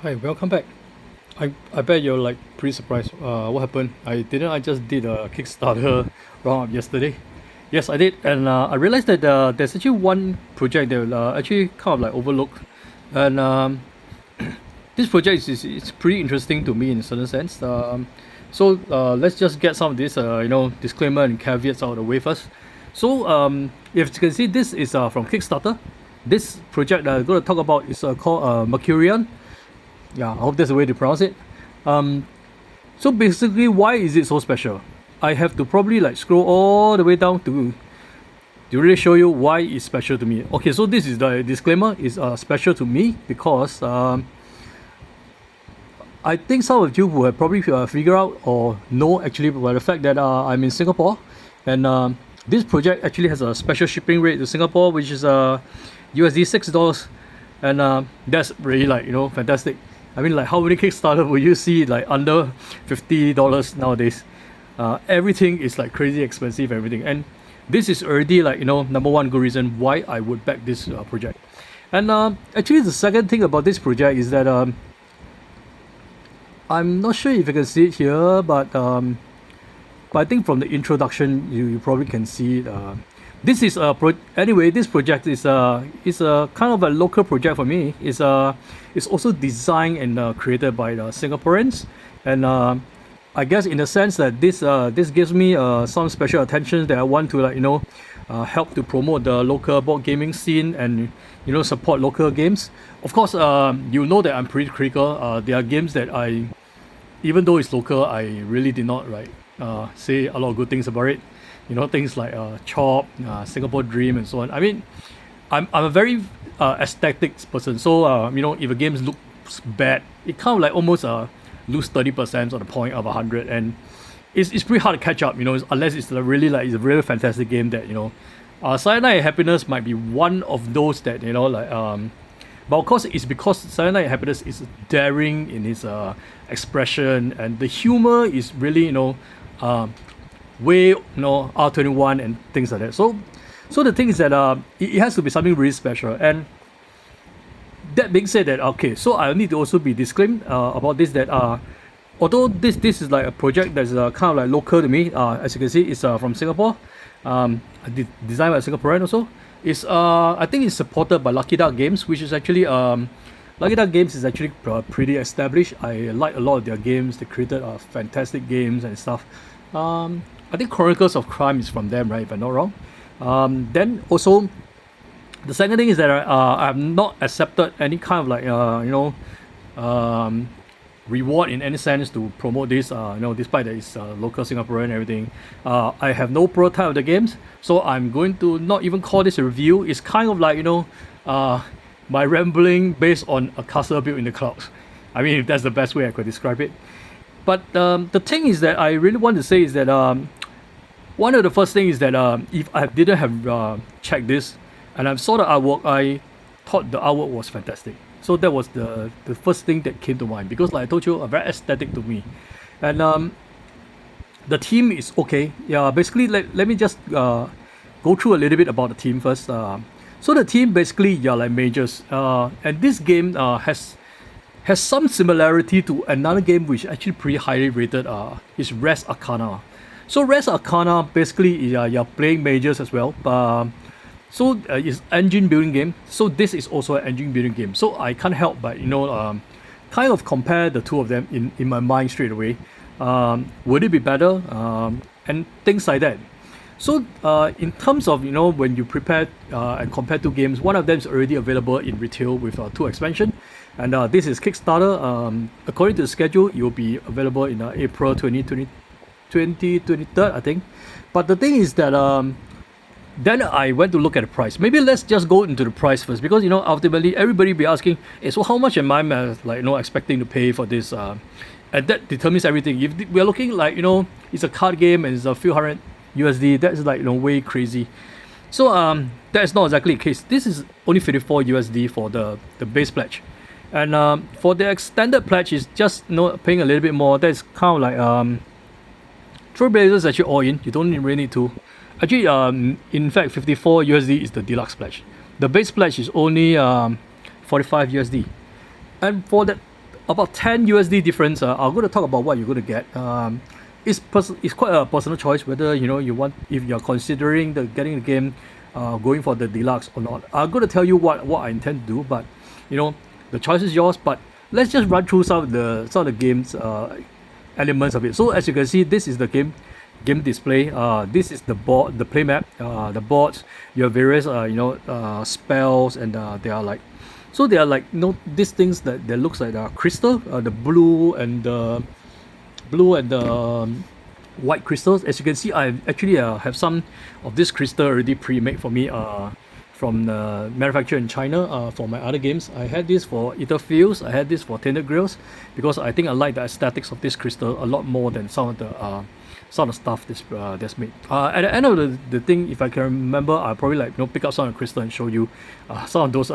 Hi, welcome back. I bet you're like pretty surprised. What happened? I just did a Kickstarter roundup yesterday. Yes, I did, and I realized that there's actually one project that actually kind of like overlooked, and this project is pretty interesting to me in a certain sense. So let's just get some of this disclaimer and caveats out of the way first. So if you can see, this is from Kickstarter. This project that I'm going to talk about is called Mercurial. Yeah, I hope that's the way to pronounce it. Um, so basically, why is it so special? I have to probably like scroll all the way down to really show you why it's special to me. Okay, so this is the disclaimer. It's special to me because I think some of you will have probably figure out or know actually by the fact that I'm in Singapore, and this project actually has a special shipping rate to Singapore, which is USD $6, and that's really like fantastic. I mean, like, how many Kickstarter will you see like under $50 nowadays? Everything is like crazy expensive, everything, and this is already like number one good reason why I would back this project. And actually, the second thing about this project is that I'm not sure if you can see it here, but I think from the introduction you probably can see it. This is anyway. This project is a kind of a local project for me. It's also designed and created by the Singaporeans, and I guess in the sense that this gives me some special attention that I want to help to promote the local board gaming scene and support local games. Of course, that I'm pretty critical. There are games that even though it's local, I really did not say a lot of good things about it. Things like Chop, Singapore Dream, and so on. I mean, I'm a very aesthetics person. So if a game looks bad, it kind of like almost lose 30% of the point of 100, and it's pretty hard to catch up. Unless it's really like it's a really fantastic game that Silent Night Happiness might be one of those that but of course it's because Silent Night Happiness is daring in its expression, and the humor is really way R21 and things like that. So the thing is that it has to be something really special. And that being said, that okay, so I need to also be disclaimed about this, that although this is like a project that's kind of like local to me, as you can see, it's from Singapore, designed by a Singaporean also. It's I think it's supported by Lucky Duck Games, which is actually Lucky Duck Games is actually pretty established. I like a lot of their games. They created fantastic games and stuff. I think Chronicles of Crime is from them, right? If I'm not wrong. Then also, the second thing is that I have not accepted any kind of like reward in any sense to promote this. Despite that it's local Singaporean and everything, I have no prototype of the games, so I'm going to not even call this a review. It's kind of like my rambling based on a castle built in the clouds. I mean, if that's the best way I could describe it. But the thing is that I really want to say is that one of the first things is that if I didn't have checked this and I saw the artwork, I thought the artwork was fantastic. So that was the first thing that came to mind, because like I told you, very aesthetic to me. And the theme is okay. Yeah, basically let me just go through a little bit about the theme first. So the theme basically, like mages. And this game has some similarity to another game which actually pretty highly rated, is Res Arcana. So Res Arcana basically you're playing mages as well. So it's engine building game. So this is also an engine building game. So I can't help but kind of compare the two of them in my mind straight away. Would it be better? And things like that. So in terms of when you prepare and compare two games, one of them is already available in retail with two expansion, and this is Kickstarter. According to the schedule, it will be available in April 2023, I think. But the thing is that then I went to look at the price. Maybe let's just go into the price first, because ultimately everybody be asking, hey, so how much am I expecting to pay for this? And that determines everything. If we're looking like it's a card game and it's a few hundred USD, that's like way crazy. So that's not exactly the case. This is only 54 USD for the base pledge, and for the extended pledge is just paying a little bit more. That's kind of like Trailblazers is actually all in. You don't really need to. Actually, in fact, 54 USD is the deluxe pledge. The base pledge is only 45 USD, and for that about 10 USD difference. I'm going to talk about what you're going to get. It's quite a personal choice whether you want, if you're considering getting the game, going for the deluxe or not. I'm going to tell you what I intend to do, but the choice is yours. But let's just run through some of the game's elements of it. So as you can see, this is the game display. This is the board, the play map, the boards. You have various spells, and they are like, these things that looks like crystal, the blue and the white crystals. As you can see, I actually have some of this crystal already pre-made for me from the manufacturer in China for my other games. I had this for Ether Fields, I had this for Tainted Grails, because I think I like the aesthetics of this crystal a lot more than some of the stuff that's made. At the end of the thing, if I can remember, I'll probably pick up some of the crystal and show you some of those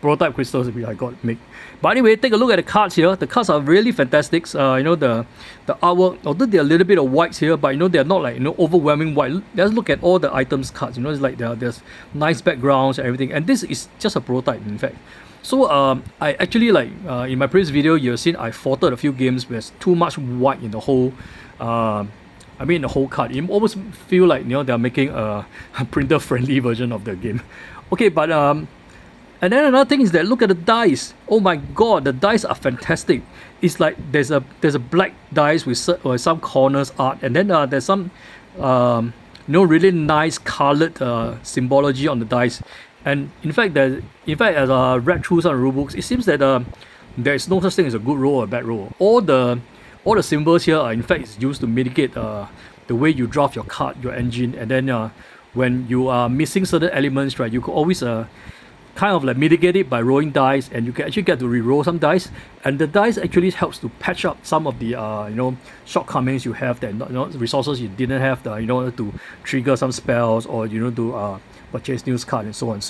prototype crystals which I got made. But anyway, take a look at the cards here. The cards are really fantastic. The artwork, although they're a little bit of whites here, but they're not like overwhelming white. Let's look at all the items cards. It's like there's nice backgrounds and everything. And this is just a prototype, in fact. So I actually in my previous video, you've seen I faulted a few games where there's too much white in the whole the whole card. You almost feel like they're making a printer friendly version of the game. Okay, but and then another thing is that look at the dice. Oh my god, the dice are fantastic. It's like there's a black dice with some corners art, and then there's some really nice colored symbology on the dice. And in fact, as I read through some rule books, it seems that there is no such thing as a good roll or a bad roll. All the symbols here are in fact used to mitigate the way you draft your card, your engine, and then when you are missing certain elements, right, you could always kind of like mitigate it by rolling dice, and you can actually get to re-roll some dice, and the dice actually helps to patch up some of the shortcomings you have, that resources you didn't have, to trigger some spells, or to purchase new cards and so on.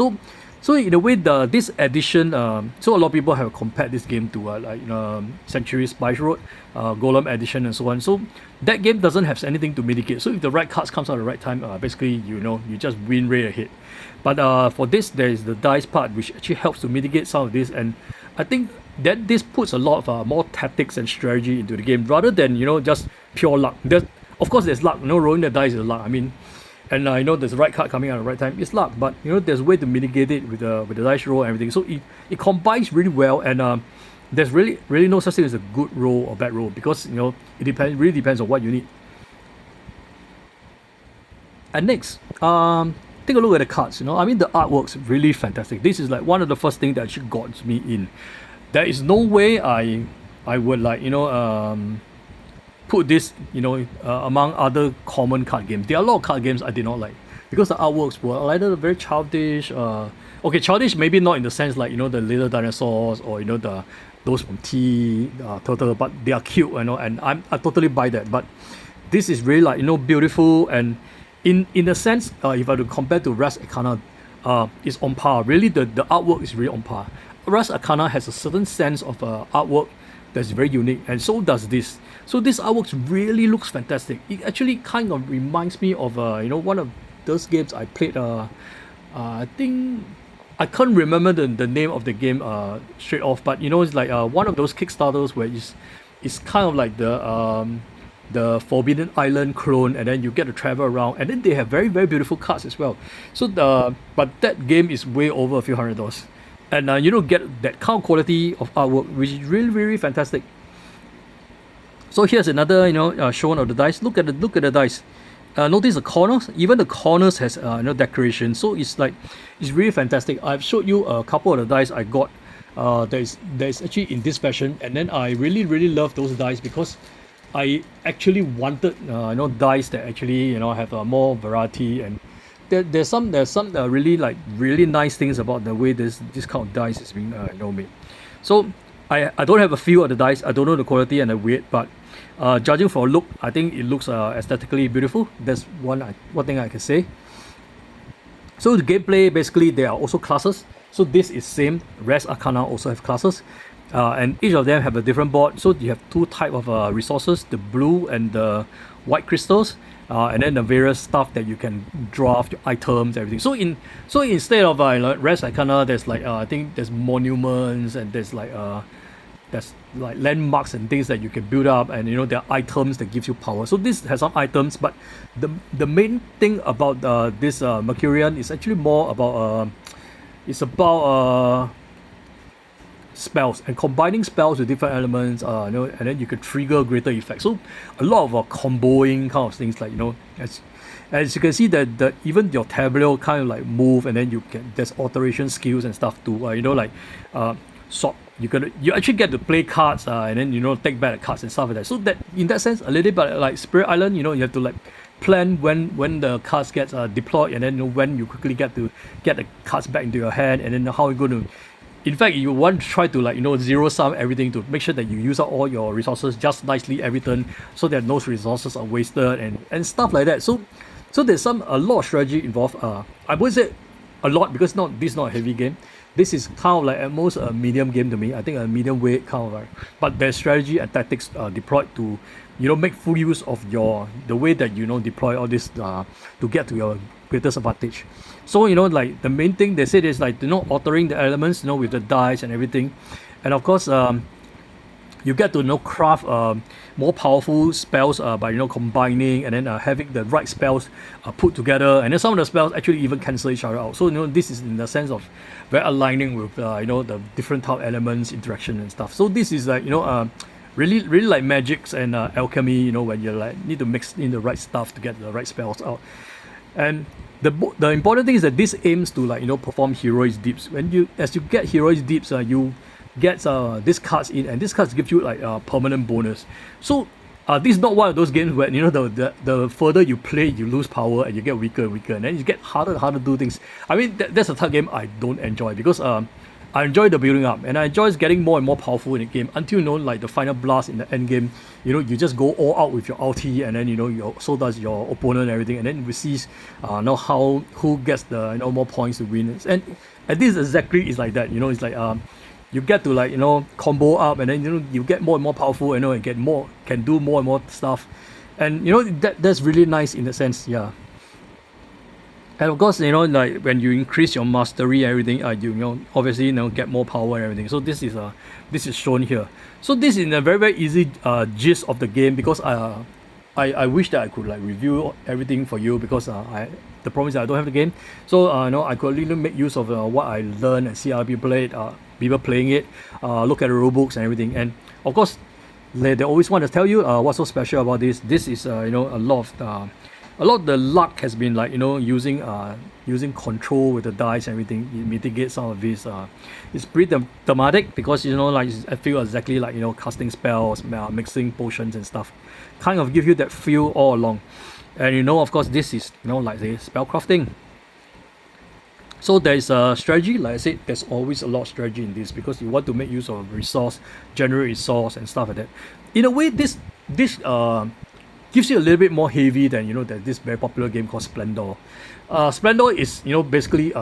So in a way, this edition, so a lot of people have compared this game to Century Spice Road, Golem edition and so on. So that game doesn't have anything to mitigate. So if the right cards comes out at the right time, basically you just win right ahead. But for this, there is the dice part, which actually helps to mitigate some of this, and I think that this puts a lot of more tactics and strategy into the game rather than just pure luck. Of course there's luck. Rolling the dice is luck. I mean, and there's the right card coming out at the right time. It's luck, but there's a way to mitigate it with the dice roll and everything. So it combines really well, and there's really no such thing as a good roll or bad roll, because it really depends on what you need. And next, take a look at the cards. I mean, the artwork's really fantastic. This is like one of the first things that actually got me in. There is no way I would put this among other common card games. There are a lot of card games I did not like because the artworks were either very childish. Okay, childish maybe not in the sense like the little dinosaurs or those from Turtle, but they are cute, and I totally buy that. But this is really like beautiful, and in a sense, if I were to compare to Res Arcana, is on par. Really, the artwork is really on par. Res Arcana has a certain sense of artwork that's very unique, and so does this. So this artwork really looks fantastic. It actually kind of reminds me of one of those games I played. I think I can't remember the name of the game straight off, but it's like one of those Kickstarters where it's kind of like the Forbidden Island clone, and then you get to travel around, and then they have very, very beautiful cards as well. So but that game is way over a few $100, and you don't get that kind of quality of artwork, which is really, really fantastic. So here's another showing of the dice. Look at the dice. Notice the corners. Even the corners has decoration. So it's really fantastic. I've showed you a couple of the dice I got. There's actually in this fashion, and then I really, really love those dice because I actually wanted dice that actually have more variety, and there's some really nice things about the way this kind of dice is being made. So I don't have a feel of the dice. I don't know the quality and the weight, but judging for a look, I think it looks aesthetically beautiful. That's one thing I can say. So the gameplay, basically, there are also classes. So this is same. Res Arcana also have classes, and each of them have a different board. So you have two type of resources: the blue and the white crystals, and then the various stuff that you can draft, your items, everything. So instead of Res Arcana, there's I think there's monuments, and there's there's like landmarks and things that you can build up, and there are items that gives you power. So this has some items, but the main thing about this Mercurian is actually more about it's about spells and combining spells with different elements, and then you can trigger greater effects. So a lot of comboing kind of things, like as you can see that even your tableau kind of like move, and then there's alteration skills and stuff too. Sort you actually get to play cards, and then take back the cards and stuff like that. So that in that sense, a little bit like Spirit Island, you have to like plan when the cards gets deployed, and then when you quickly get to get the cards back into your hand, and then how you're going to. In fact, you want to try to zero sum everything to make sure that you use up all your resources just nicely every turn, so that no resources are wasted and stuff like that. So there's a lot of strategy involved. I would say a lot, because this is not a heavy game. This is kind of like at most a medium game to me. I think a medium weight kind of like, but there's strategy and tactics deployed to make full use of the way that deploy all this to get to your greatest advantage. So like the main thing they said is like altering the elements with the dice and everything, and of course you get to craft more powerful spells by combining, and then having the right spells put together, and then some of the spells actually even cancel each other out. So this is in the sense of very aligning with the different type elements interaction and stuff. So this is like really like magics and alchemy, when you like need to mix in the right stuff to get the right spells out. And the important thing is that this aims to like perform heroic deeds. As you get heroic deeds, you get these cards in, and these cards give you like a permanent bonus. So this is not one of those games where the further you play, you lose power and you get weaker and weaker, and then you get harder and harder to do things. I mean, that's a type of game I don't enjoy, because I enjoy the building up, and I enjoy getting more and more powerful in the game until like the final blast in the end game. You just go all out with your ulti, and then so does your opponent and everything, and then we see who gets the more points to win. And this exactly is like that. It's like you get to like combo up, and then you get more and more powerful, and can do more and more stuff, and that's really nice in the sense, yeah. And of course, like when you increase your mastery and everything, you obviously get more power and everything. So this is shown here. So this is a very, very easy gist of the game, because I wish that I could like review everything for you, because the problem is that I don't have the game. So I could really make use of what I learned and see other people play it, people playing it, look at the rule books and everything. And of course, they always want to tell you what's so special about this. This is a lot of the luck has been like using control with the dice and everything. It mitigates some of this. It's pretty thematic, because like I feel exactly like casting spells, mixing potions and stuff, kind of give you that feel all along. And of course, this is like the spell crafting. So there is a strategy. Like I said, there's always a lot of strategy in this, because you want to make use of resource, generate resource and stuff like that. In a way, this gives you a little bit more heavy than this very popular game called Splendor. Splendor is basically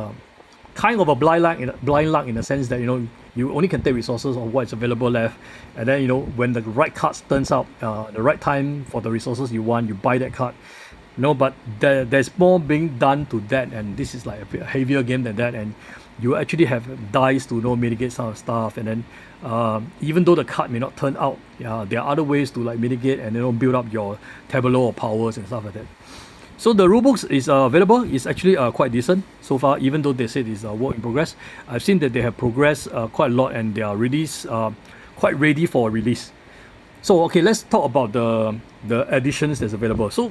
kind of a blind luck in the sense that you only can take resources of what's available left, and then when the right cards turns out, the right time for the resources you want, you buy that card. But there's more being done to that, and this is like a bit heavier game than that, and you actually have dice to mitigate some of stuff. And then even though the card may not turn out, there are other ways to like mitigate and build up your tableau of powers and stuff like that. So the rulebooks is available. It's actually quite decent so far, even though they said it's a work in progress. I've seen that they have progressed quite a lot, and they are released quite ready for release. So okay, let's talk about the additions that's available. So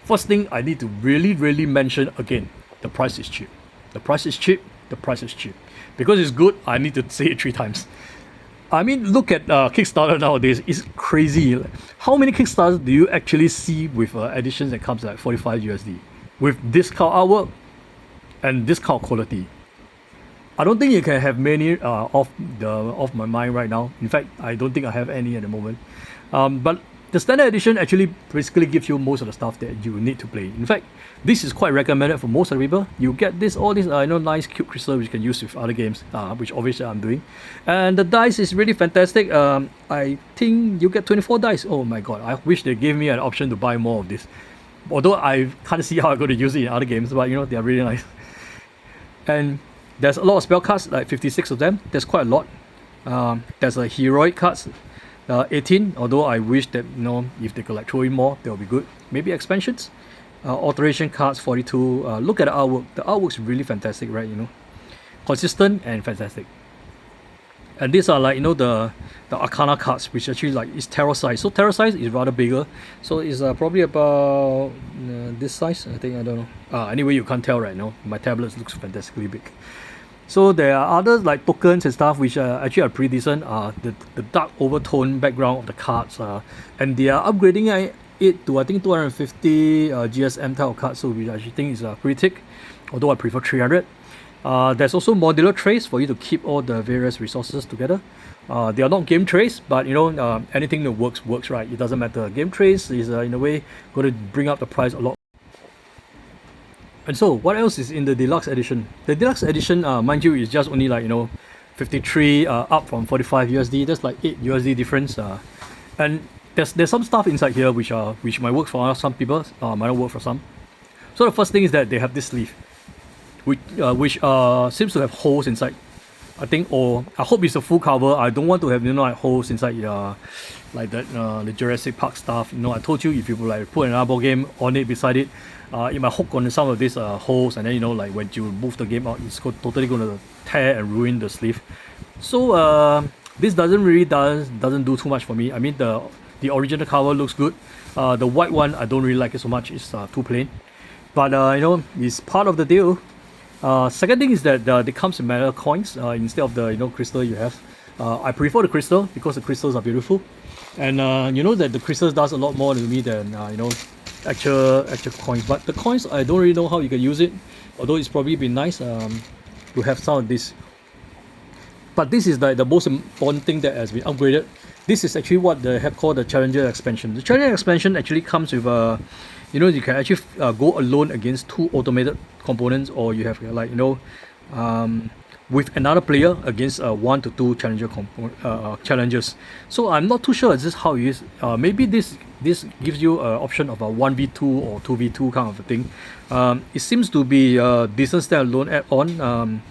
first thing I need to really mention again, the price is cheap. The price is cheap. The price is cheap. Because it's good, I need to say it 3 times. I mean, look at Kickstarter nowadays. It's crazy. How many Kickstarters do you actually see with editions that comes at 45 USD with this kind of artwork and this kind of quality? I don't think you can have many off my mind right now. In fact, I don't think I have any at the moment. But the standard edition actually basically gives you most of the stuff that you need to play. In fact, this is quite recommended for most of the people. You get all these nice cube crystal which you can use with other games, which obviously I'm doing. And the dice is really fantastic. I think you get 24 dice. Oh my god, I wish they gave me an option to buy more of this. Although I can't see how I'm going to use it in other games, but they're really nice. And there's a lot of spell cards, like 56 of them. There's quite a lot. There's a heroic cards, 18. Although I wish that if they could like throw in more, that would be good. Maybe expansions. Alteration cards 42. Look at the artwork. The artwork's really fantastic, right? Consistent and fantastic. And these are like the Arcana cards, which actually like is tarot size. So tarot size is rather bigger. So it's probably about this size. I think, I don't know. Anyway, you can't tell right now. My tablet looks fantastically big. So there are others like tokens and stuff which actually are pretty decent. The dark overtone background of the cards, and they are upgrading it to I think 250 GSM type of cards. So which I actually think is pretty thick. Although I prefer 300. There's also modular trays for you to keep all the various resources together. They are not game trays, but anything that works, right? It doesn't matter. Game trays is in a way going to bring up the price a lot. And so what else is in the deluxe edition? The deluxe edition, mind you, is just only like 53 up from 45 USD. That's like 8 USD difference. And there's some stuff inside here which might work for some people, might not work for some. So the first thing is that they have this sleeve, which seems to have holes inside. I think, or I hope it's a full cover. I don't want to have like holes inside like that the Jurassic Park stuff. I told you if you like put another board game on it beside it, it might hook on some of these holes, and then like when you move the game out, it's totally going to tear and ruin the sleeve. So this doesn't do too much for me. I mean the original cover looks good. The white one I don't really like it so much. It's too plain, but it's part of the deal. Second thing is that it comes in metal coins instead of the crystal you have. I prefer the crystal because the crystals are beautiful, and that the crystals does a lot more to me than actual coins. But the coins, I don't really know how you can use it, although it's probably been nice to have some of this. But this is the most important thing that has been upgraded. This is actually what they have called the Challenger expansion. The Challenger expansion actually comes with you can actually go alone against 2 automated components, or you have like with another player against 1 to 2 challengers. So I'm not too sure this is how it is. Maybe this gives you an option of a 1v2 or 2v2 kind of a thing. It seems to be a decent standalone add-on.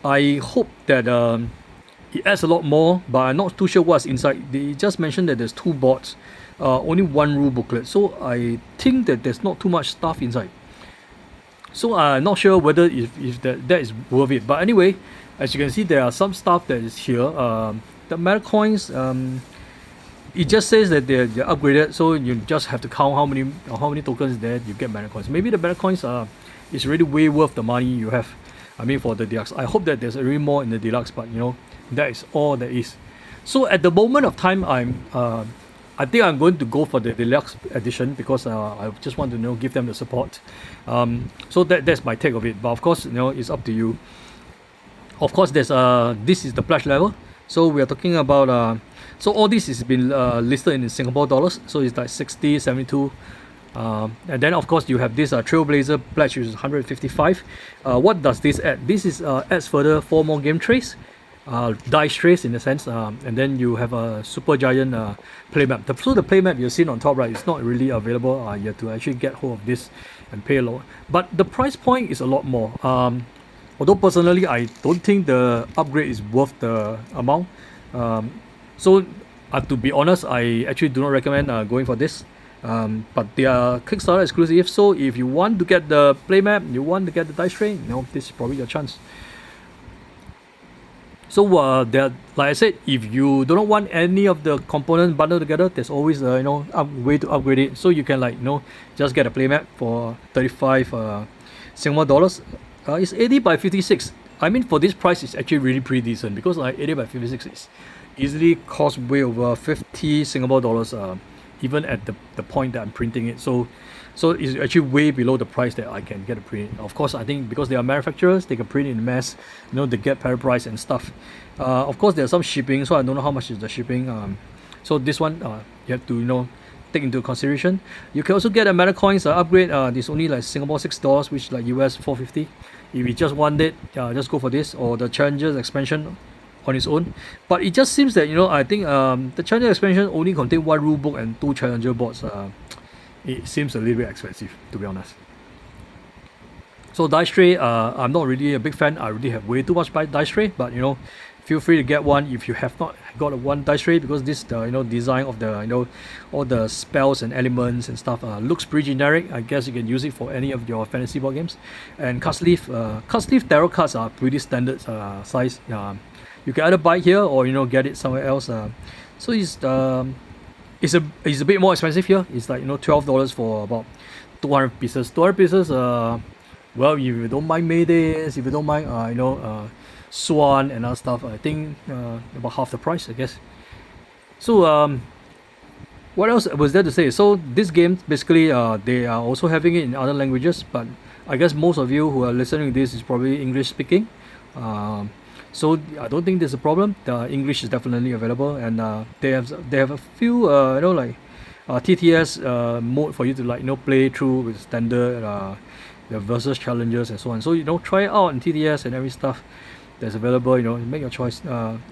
I hope that it adds a lot more, but I'm not too sure what's inside. They just mentioned that there's 2 boards, only 1 rule booklet. So I think that there's not too much stuff inside. So I'm not sure whether if that is worth it. But anyway, as you can see, there are some stuff that is here. The metal coins, it just says that they're upgraded, so you just have to count how many tokens there you get metal coins. Maybe the metal coins is really way worth the money you have. I mean, for the deluxe. I hope that there's really more in the deluxe, but that is all there is. So at the moment of time, I think I'm going to go for the deluxe edition because I just want to give them the support. So that's my take of it. But of course, it's up to you. Of course, there's this is the pledge level. So we are talking about so all this has been listed in Singapore dollars. So it's like 60, 72. And then of course you have this Trailblazer pledge, which is 155. What does this add? This is adds further 4 more game trays. Dice trays in a sense, and then you have a super giant playmap. So the playmap you've seen on top, right, it's not really available. You have to actually get hold of this and pay a lot. But the price point is a lot more. Although personally, I don't think the upgrade is worth the amount. So to be honest, I actually do not recommend going for this. But they are Kickstarter exclusive. So if you want to get the playmap, you want to get the dice tray, this is probably your chance. So like I said, if you do not want any of the components bundled together, there's always a way to upgrade it. So you can just get a playmat for 35 Singapore dollars. It's 80 by 56. I mean, for this price, it's actually really pretty decent because 80 by 56 is easily cost way over 50 Singapore dollars. Even at the point that I'm printing it. So it's actually way below the price that I can get a print. Of course, I think because they are manufacturers, they can print in mass, they get better price and stuff. Of course, there's some shipping, so I don't know how much is the shipping. So this one, you have to, take into consideration. You can also get a metal coins upgrade. It's only like Singapore $6, which like US $4.50. If you just want it, just go for this, or the Challengers expansion on its own. But it just seems that I think the Challenger expansion only contain 1 rule book and 2 Challenger boards. It seems a little bit expensive, to be honest. So dice tray, I'm not really a big fan. I already have way too much dice tray, but feel free to get one if you have not got a one dice tray, because this design of the all the spells and elements and stuff looks pretty generic. I guess you can use it for any of your fantasy board games. And card sleeve tarot cards are pretty standard size. You can either buy it here or get it somewhere else. So it's a bit more expensive here. It's like $12 for about 200 pieces. 200 pieces. Well, if you don't mind Maydays, if you don't mind Swan and other stuff, I think about half the price, I guess. So what else was there to say? So this game basically they are also having it in other languages, but I guess most of you who are listening to this is probably English speaking. So I don't think there's a problem. The English is definitely available, and they have a few TTS mode for you to play through with standard the versus challenges and so on. So try it out in TTS and every stuff that's available. Make your choice.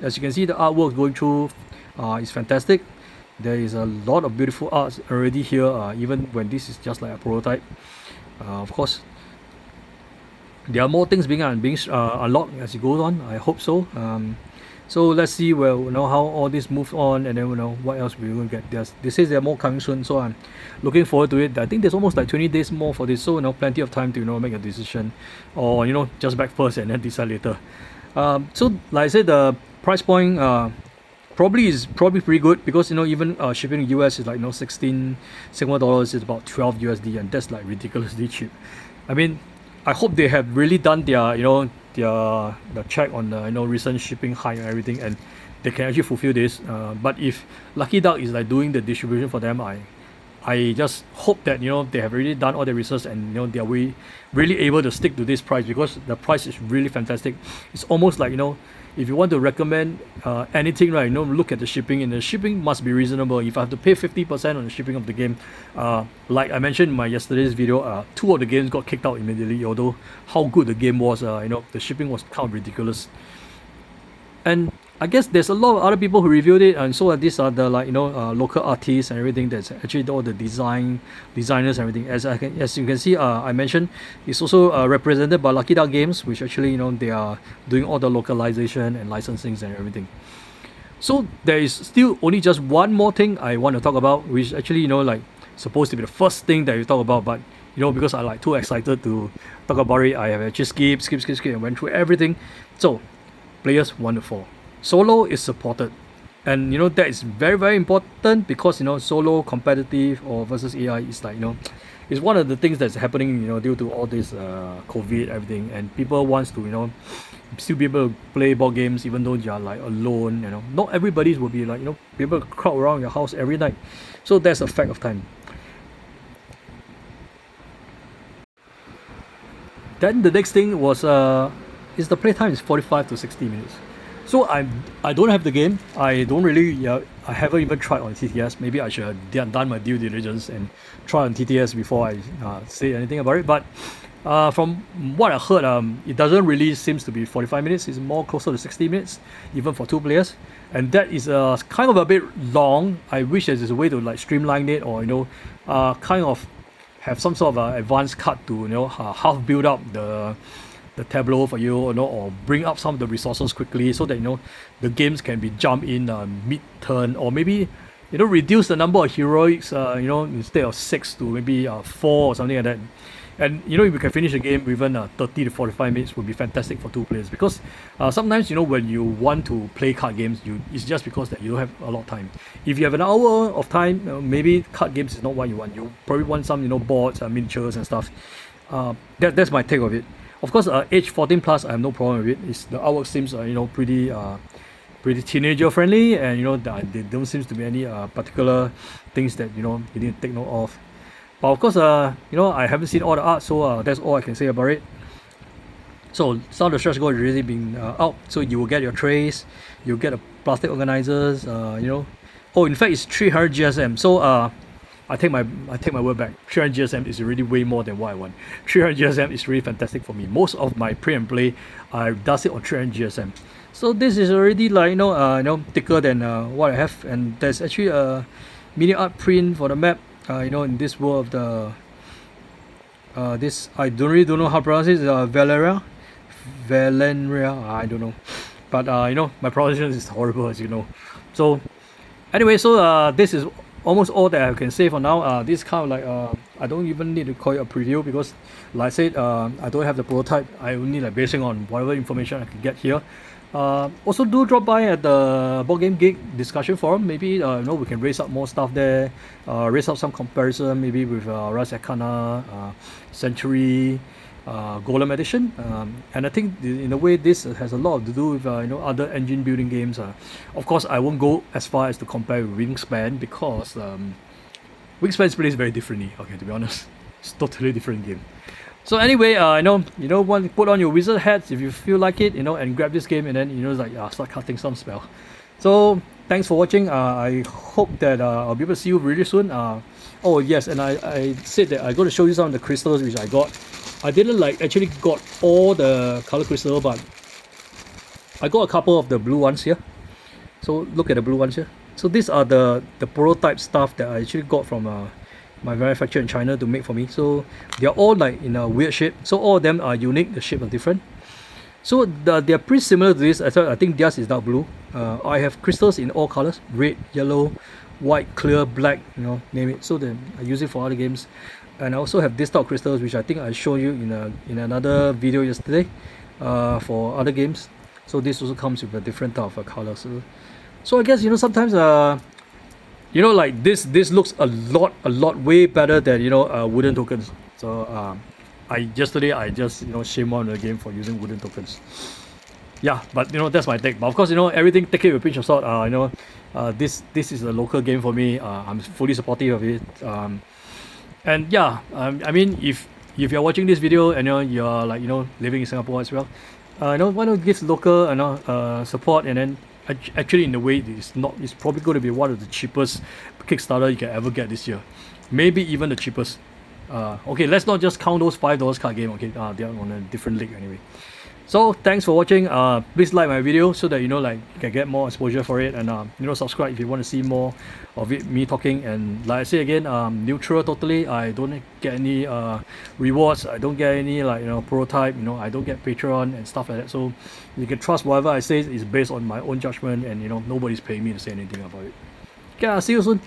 As you can see, the artwork going through is fantastic. There is a lot of beautiful arts already here, even when this is just like a prototype. Of course, there are more things being unlocked as it goes on. I hope so. So let's see how all this moves on, and then what else we're going to get. They say there are more coming soon, so I'm looking forward to it. I think there's almost like 20 days more for this, so plenty of time to make a decision, or just back first and then decide later. So like I said, the price point probably pretty good, because even shipping in US is like 16 Singapore dollars is about 12 USD, and that's like ridiculously cheap. I mean, I hope they have really done their the check on the recent shipping hike and everything, and they can actually fulfill this. But if Lucky Duck is like doing the distribution for them, I just hope that they have really done all the research, and they are really able to stick to this price, because the price is really fantastic. It's almost like if you want to recommend anything, right, look at the shipping, and the shipping must be reasonable. If I have to pay 50% on the shipping of the game, like I mentioned in my yesterday's video, 2 of the games got kicked out immediately, although how good the game was, the shipping was kind of ridiculous. And I guess there's a lot of other people who reviewed it, and so these are the local artists and everything. That's actually all the designers and everything. As you can see, I mentioned it's also represented by Lucky Duck Games, which actually they are doing all the localization and licensing and everything. So there is still only just one more thing I want to talk about, which actually supposed to be the first thing that you talk about, but because I too excited to talk about it, I have actually skip and went through everything. So players 1 to 4. Solo is supported, and that is very, very important, because solo competitive or versus AI is is one of the things that's happening due to all this COVID everything, and people wants to still be able to play board games even though you're alone. Not everybody will be be able to crowd around your house every night. So that's a fact of time. Then the next thing was is the playtime is 45 to 60 minutes. So I don't have the game. I don't really I haven't even tried on TTS. Maybe I should have done my due diligence and try on TTS before I say anything about it. But from what I heard, it doesn't really seems to be 45 minutes. It's more closer to 60 minutes, even for 2 players, and that is kind of a bit long. I wish there's a way to streamline it, or kind of have some sort of advanced cut to half build up the tableau for you, or bring up some of the resources quickly, so that the games can be jumped in mid-turn, or maybe reduce the number of heroics instead of 6 to maybe 4 or something like that. And if you can finish the game within 30 to 45 minutes, would be fantastic for 2 players, because sometimes when you want to play card games, it's just because that you don't have a lot of time. If you have an hour of time, maybe card games is not what you want. You probably want some boards, miniatures and stuff. That's my take of it. Of course, age 14 plus, I have no problem with it. The artwork seems pretty teenager friendly, and there don't seems to be any particular things that you need to take note of. But of course, I haven't seen all the art, so that's all I can say about it. So some of the stretch goals already been out, so you will get your trays, you get a plastic organizers, Oh, in fact, it's 300 GSM. So I take my word back. 300 GSM is already way more than what I want. 300 GSM is really fantastic for me. Most of my pre and play, I does it on 300 GSM. So this is already thicker than what I have, and there's actually a mini art print for the map. In this world of the this I don't know how to pronounce it. Valeria, I don't know. but you know, my pronunciation is horrible, as you know. So anyway, so this is almost all that I can say for now. This kind of like I don't even need to call it a preview because, like I said, I don't have the prototype. I only like basing on whatever information I can get here. Also do drop by at the Board Game Geek discussion forum. Maybe you know, we can raise up more stuff there. Raise up some comparison maybe with Res Arcana, Century, Golem Edition. And I think in a way this has a lot to do with you know, other engine building games. Of course, I won't go as far as to compare with Wingspan because Wingspan plays very differently. Okay, to be honest, it's totally different game. So anyway, you know, want to put on your wizard hats if you feel like it, you know, and grab this game and then, you know, like start casting some spell. So thanks for watching. I hope that I'll be able to see you really soon. Oh yes, and I said that I'm going to show you some of the crystals which I got. I didn't like actually got all the color crystal, but I got a couple of the blue ones here. So look at the blue ones here. So these are the prototype stuff that I actually got from my manufacturer in China to make for me. So they are all like in a weird shape. So all of them are unique. The shape are different. So they are pretty similar to this. I think theirs is dark blue. I have crystals in all colors: red, yellow, white, clear, black. You know, name it. So then I use it for other games. And I also have this type of crystals, which I think I showed you in another video yesterday, for other games. So this also comes with a different type of color. So I guess, you know, sometimes you know, like this looks a lot way better than, you know, wooden tokens. So yesterday I just, you know, shame on the game for using wooden tokens. Yeah, but you know, that's my take. But of course, you know, everything take it with a pinch of salt. You know, this is a local game for me. I'm fully supportive of it. And yeah, I mean, if you're watching this video and, you know, you're like, you know, living in Singapore as well, you know, why not give local, you know, support. And then actually, in a way, it's probably going to be one of the cheapest Kickstarter you can ever get this year, maybe even the cheapest. Okay, let's not just count those $5 card game. Okay, they are on a different league anyway. So thanks for watching. Please like my video so that, you know, like, you can get more exposure for it, and you know, subscribe if you want to see more of it, me talking. And like I say again, neutral totally. I don't get any rewards. I don't get any, like, you know, prototype. You know, I don't get Patreon and stuff like that. So you can trust whatever I say is based on my own judgment, and, you know, nobody's paying me to say anything about it. Okay, I'll see you soon.